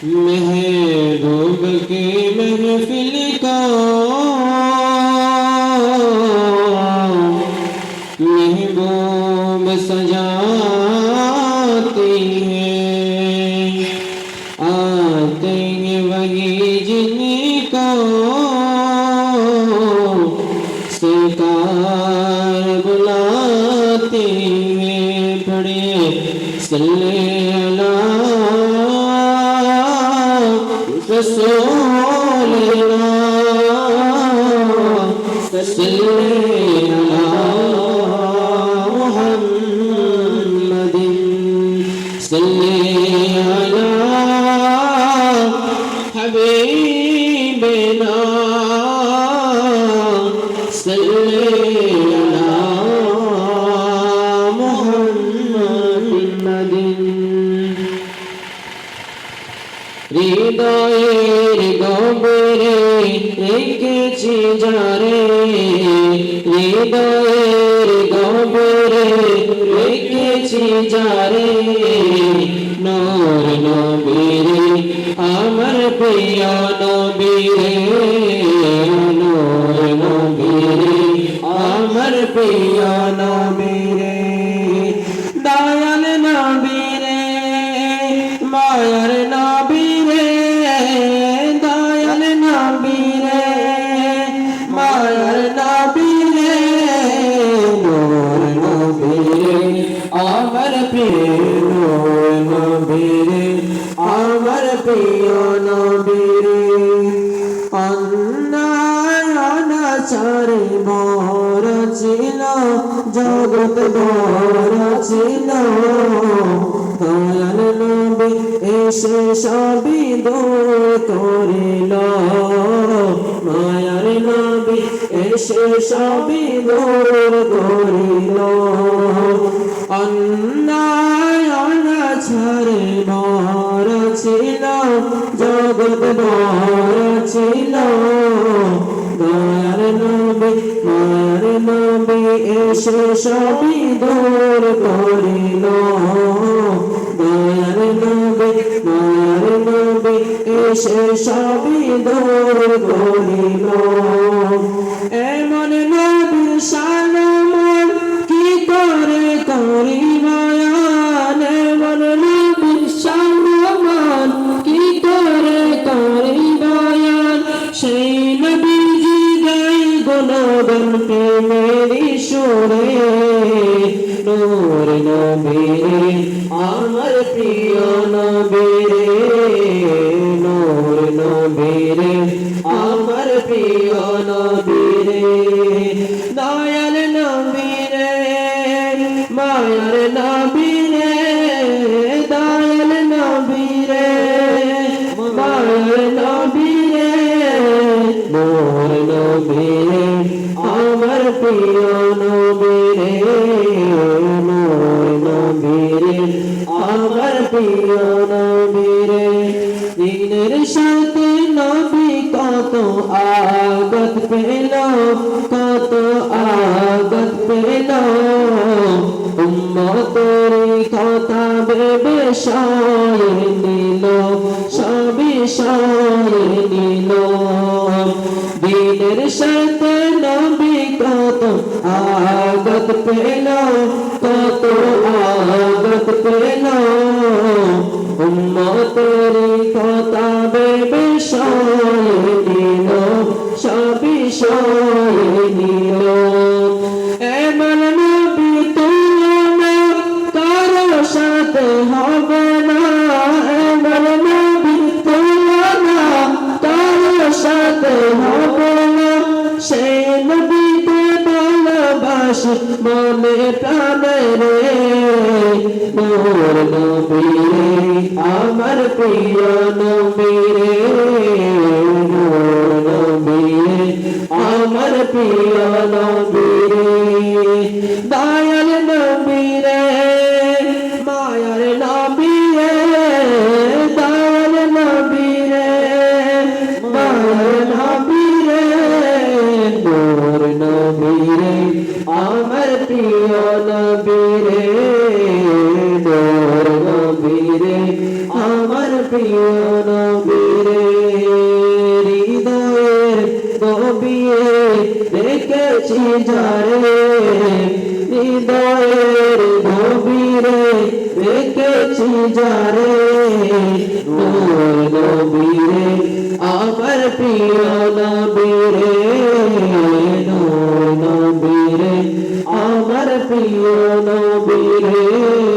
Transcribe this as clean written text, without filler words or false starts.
महबूब की महफिल को महबूब सजाती है। आते हैं वही जिनको सरकार बुलाती है। पढ़े सल्ले अला रसूलिल्लाह सल्ले अला मुहम्मदिन सल्ले अला हबीबिना सल्ले अला मुहम्मदिन। হৃদয়ের গভীরে রেখেছি যারে, হৃদয়ের গভীরে রেখেছি যারে, নূর নবীরে আমার প্রিয় নবীরে, নূর নবীরে আমার প্রিয় নবীরে, দয়াল নবীরে মায়ার নবীরে, দয়াল নবীরে মায়ার নবীরে, নূর নবীরে আমার প্রিয় নবীরে, আমার প্রিয় নবীরে। অনাচারে ভর ছিল জগৎ ভর ছিল, দয়াল নবী এসে সবই দূর করিল, মায়ার নবী এসে সবই দূর করিল। অন্যায় অনাচারে ভর ছিল জগৎ ভর ছিল, দয়াল নবী মায়ার নবী এসে সবই দূর করিল, দয়াল নবী মায়ার নবী এসে সবই দূর করিল। এমন নবীর শান মন কি করে করি বয়ান, এমন নবীর শান মন কি করে করি বয়ান, সেই নবীজি গাই গুণগান প্রেমেরি সুরে, নূর নবীরে আমার প্রিয় নবীরে, নূর নবীরে আমার প্রিয় নবীরে, দয়াল নবীরে মায়ার নবীরে, দয়াল নবীরে মায়ার নবীরে, নূর নবীরে আমার প্রিয় নবীরে, নূর নবীরে আমার প্রিয় নবীরে। দিনের সাথে নবী কত আগত পেল, কত আগত পেল, উম্মতের কথা ভেবে সয়ে নিল, সবই সয়ে নিল। দিনের সাথে নবী কত আগত পেল, কত আগত পেল, উম্মতের কথা ভেবে সয়ে নিল, সবই সয়ে নিল। এমন নবী তুলনা কারো সাথে হবে না, এমন নবী তুলনা কারো সাথে হবে না, সেই নবীকে ভালোবাসি মনে প্রাণে রে, নূর নবীরে আমার প্রিয় নবীরে, নূর নবীরে আমার প্রিয় নবীরে, দয়াল নবীরে মায়ার নবীরে, দয়াল নবীরে মায়ার নবীরে, নূর নবীরে আমার প্রিয় নবীরে, নূর নবীরে আমার প্রিয় নবীরে হৃদয়ের গভীরে রেখেছি যারে হৃদয়ের গভীরে রেখেছি যারে নূর নবীরে আমার প্রিয় নবীরে নূর নবীরে আমার প্রিয় নবীরে